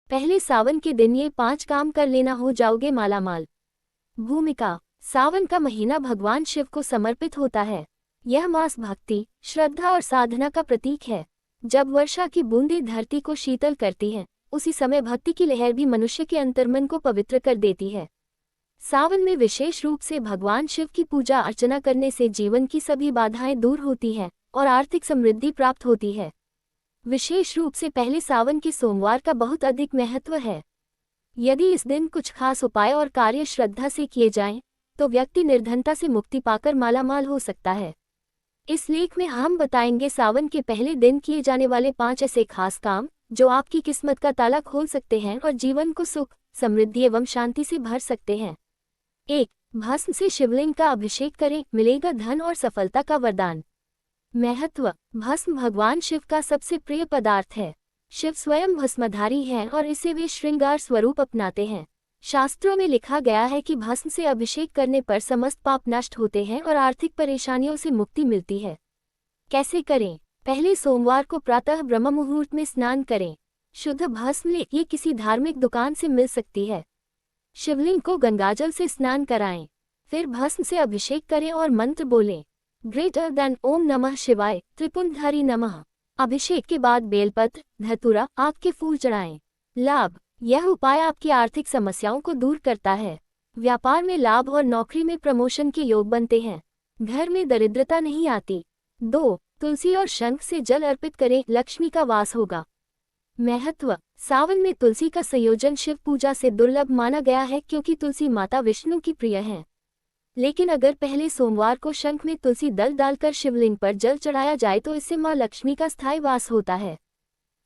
पहले सावन के दिन ये 5 काम कर लेना, हो जाओगे मालामाल। भूमिका। सावन का महीना भगवान शिव को समर्पित होता है। यह मास भक्ति, श्रद्धा और साधना का प्रतीक है। जब वर्षा की बूंदें धरती को शीतल करती हैं, उसी समय भक्ति की लहर भी मनुष्य के अंतर्मन को पवित्र कर देती है। सावन में विशेष रूप से भगवान शिव की पूजा अर्चना करने से जीवन की सभी बाधाएं दूर होती हैं और आर्थिक समृद्धि प्राप्त होती है। विशेष रूप से पहले सावन के सोमवार का बहुत अधिक महत्व है। यदि इस दिन कुछ खास उपाय और कार्य श्रद्धा से किए जाएं, तो व्यक्ति निर्धनता से मुक्ति पाकर मालामाल हो सकता है। इस लेख में हम बताएंगे सावन के पहले दिन किए जाने वाले 5 ऐसे खास काम जो आपकी किस्मत का ताला खोल सकते हैं और जीवन को सुख, समृद्धि एवं शांति से भर सकते हैं। 1. भस्म से शिवलिंग का अभिषेक करें, मिलेगा धन और सफलता का वरदान। महत्व। भस्म भगवान शिव का सबसे प्रिय पदार्थ है। शिव स्वयं भस्मधारी हैं और इसे वे श्रृंगार स्वरूप अपनाते हैं। शास्त्रों में लिखा गया है कि भस्म से अभिषेक करने पर समस्त पाप नष्ट होते हैं और आर्थिक परेशानियों से मुक्ति मिलती है। कैसे करें? पहले सोमवार को प्रातः ब्रह्म मुहूर्त में स्नान करें। शुद्ध भस्म लें, ये किसी धार्मिक दुकान से मिल सकती है। शिवलिंग को गंगाजल से स्नान कराएं। फिर भस्म से अभिषेक करें और मंत्र बोलें, ग्रेटर देन ओम नमः शिवाय, त्रिपुंडधारी नमः। अभिषेक के बाद बेलपत्र, धतूरा, आक के फूल चढ़ाएं। लाभ। यह उपाय आपकी आर्थिक समस्याओं को दूर करता है। व्यापार में लाभ और नौकरी में प्रमोशन के योग बनते हैं। घर में दरिद्रता नहीं आती। 2. तुलसी और शंख से जल अर्पित करें, लक्ष्मी का वास होगा। महत्व। सावन में तुलसी का संयोजन शिव पूजा से दुर्लभ माना गया है क्योंकि तुलसी माता विष्णु की प्रिय है। लेकिन अगर पहले सोमवार को शंख में तुलसी दल डालकर शिवलिंग पर जल चढ़ाया जाए तो इससे मां लक्ष्मी का स्थायी वास होता है।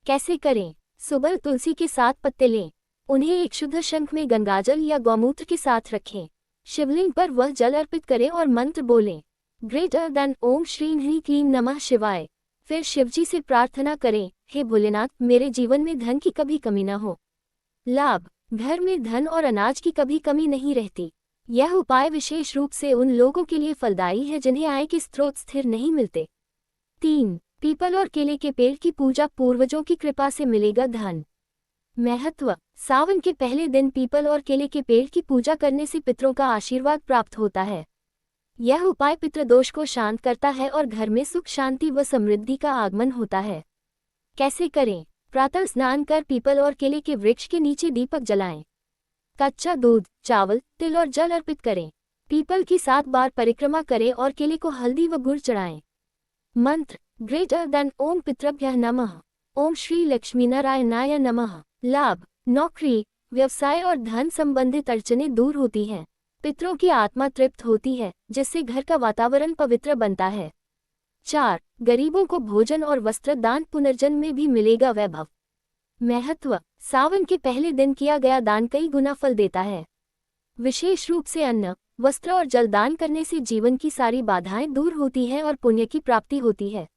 कैसे करें? सुबह तुलसी के 7 पत्ते लें। उन्हें एक शुद्ध शंख में गंगाजल या गौमूत्र के साथ रखें। शिवलिंग पर वह जल अर्पित करें और मंत्र बोलें, ग्रेटर देन ओम श्री ह्रीं क्लीं नमः शिवाय। फिर शिवजी से प्रार्थना करें, हे भोलेनाथ, मेरे जीवन में धन की कभी कमी न हो। लाभ। घर में धन और अनाज की कभी कमी नहीं रहती। यह उपाय विशेष रूप से उन लोगों के लिए फलदायी है जिन्हें आय के स्रोत स्थिर नहीं मिलते। 3. पीपल और केले के पेड़ की पूजा, पूर्वजों की कृपा से मिलेगा धन। महत्व। सावन के पहले दिन पीपल और केले के पेड़ की पूजा करने से पितरों का आशीर्वाद प्राप्त होता है। यह उपाय पितृदोष को शांत करता है और घर में सुख, शांति व समृद्धि का आगमन होता है। कैसे करें? प्रातः स्नान कर पीपल और केले के वृक्ष के नीचे दीपक जलाएं। कच्चा दूध, चावल, तिल और जल अर्पित करें। पीपल की 7 बार परिक्रमा करें और केले को हल्दी व गुड़ चढ़ाएं। मंत्र, ग्रेटर देन ओम पितृभ्यः नमः, ओम श्री लक्ष्मीनारायणाय नमः। लाभ। नौकरी, व्यवसाय और धन संबंधित अड़चनें दूर होती हैं। पितरों की आत्मा तृप्त होती है, जिससे घर का वातावरण पवित्र बनता है। 4. गरीबों को भोजन और वस्त्र दान, पुनर्जन्म में भी मिलेगा वैभव। महत्व। सावन के पहले दिन किया गया दान कई गुना फल देता है। विशेष रूप से अन्न, वस्त्र और जल दान करने से जीवन की सारी बाधाएं दूर होती हैं और पुण्य की प्राप्ति होती है।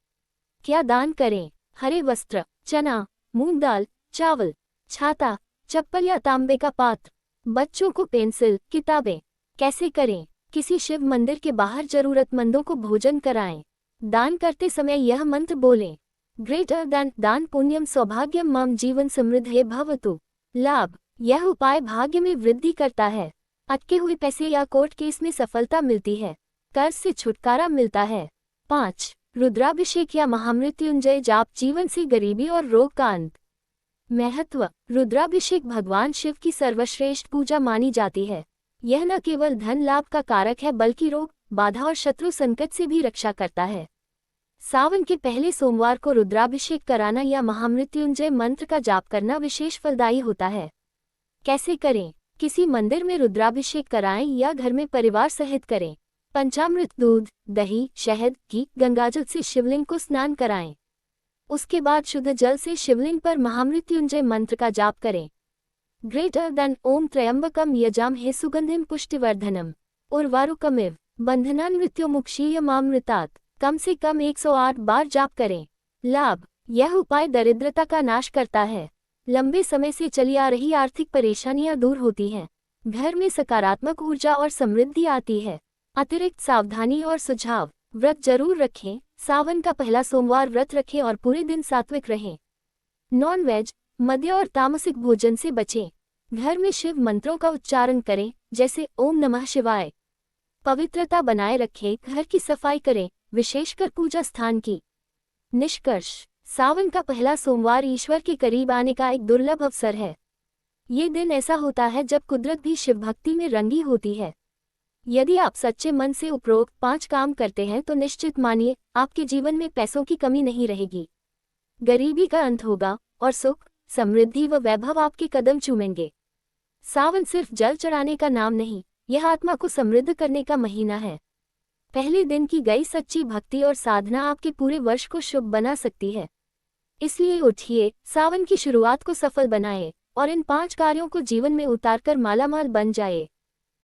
क्या दान करें? हरे वस्त्र, चना, मूंग दाल, चावल, छाता, चप्पल या तांबे का पात्र। बच्चों को पेंसिल, किताबें। कैसे करें? किसी शिव मंदिर के बाहर जरूरतमंदों को भोजन कराएं। दान करते समय यह मंत्र बोलें, ग्रेटर देन दान पुण्यम सौभाग्यम मम जीवन समृद्धे भवतु। लाभ। यह उपाय भाग्य में वृद्धि करता है। अटके हुए पैसे या कोर्ट केस में सफलता मिलती है। कर्ज से छुटकारा मिलता है। 5. रुद्राभिषेक या महामृत्युंजय जाप, जीवन से गरीबी और रोग का अंत। महत्व। रुद्राभिषेक भगवान शिव की सर्वश्रेष्ठ पूजा मानी जाती है। यह न केवल धन लाभ का कारक है बल्कि रोग, बाधा और शत्रु संकट से भी रक्षा करता है। सावन के पहले सोमवार को रुद्राभिषेक कराना या महामृत्युंजय मंत्र का जाप करना विशेष फलदायी होता है। कैसे करें? किसी मंदिर में रुद्राभिषेक कराएं या घर में परिवार सहित करें। पंचामृत, दूध, दही, शहद, घी, गंगाजल से शिवलिंग को स्नान कराएं। उसके बाद शुद्ध जल से शिवलिंग पर महामृत्युंजय मंत्र का जाप करें। ग्रेटर देन ओम त्र्यंबकम यजामहे सुगंधिम पुष्टिवर्धनम उर्वारुकमिव बंधनान् मृत्युमुक्षीयमामृतात्। कम से कम 108 बार जाप करें। लाभ। यह उपाय दरिद्रता का नाश करता है। लंबे समय से चली आ रही आर्थिक परेशानियां दूर होती हैं। घर में सकारात्मक ऊर्जा और समृद्धि आती है। अतिरिक्त सावधानी और सुझाव। व्रत जरूर रखें। सावन का पहला सोमवार व्रत रखें और पूरे दिन सात्विक रहें। नॉन वेज, मद्य और तामसिक भोजन से बचें। घर में शिव मंत्रों का उच्चारण करें, जैसे ओम नमः शिवाय। पवित्रता बनाए रखें, घर की सफाई करें, विशेषकर पूजा स्थान की। निष्कर्ष, सावन का पहला सोमवार ईश्वर के करीब आने का एक दुर्लभ अवसर है। ये दिन ऐसा होता है जब कुदरत भी शिव भक्ति में रंगी होती है। यदि आप सच्चे मन से उपरोक्त 5 काम करते हैं तो निश्चित मानिए, आपके जीवन में पैसों की कमी नहीं रहेगी। गरीबी का अंत होगा और सुख, समृद्धि व वैभव आपके कदम चूमेंगे। सावन सिर्फ जल चढ़ाने का नाम नहीं, यह आत्मा को समृद्ध करने का महीना है। पहले दिन की गई सच्ची भक्ति और साधना आपके पूरे वर्ष को शुभ बना सकती है। इसलिए उठिए, सावन की शुरुआत को सफल बनाएं और इन 5 कार्यों को जीवन में उतारकर मालामाल बन जाए।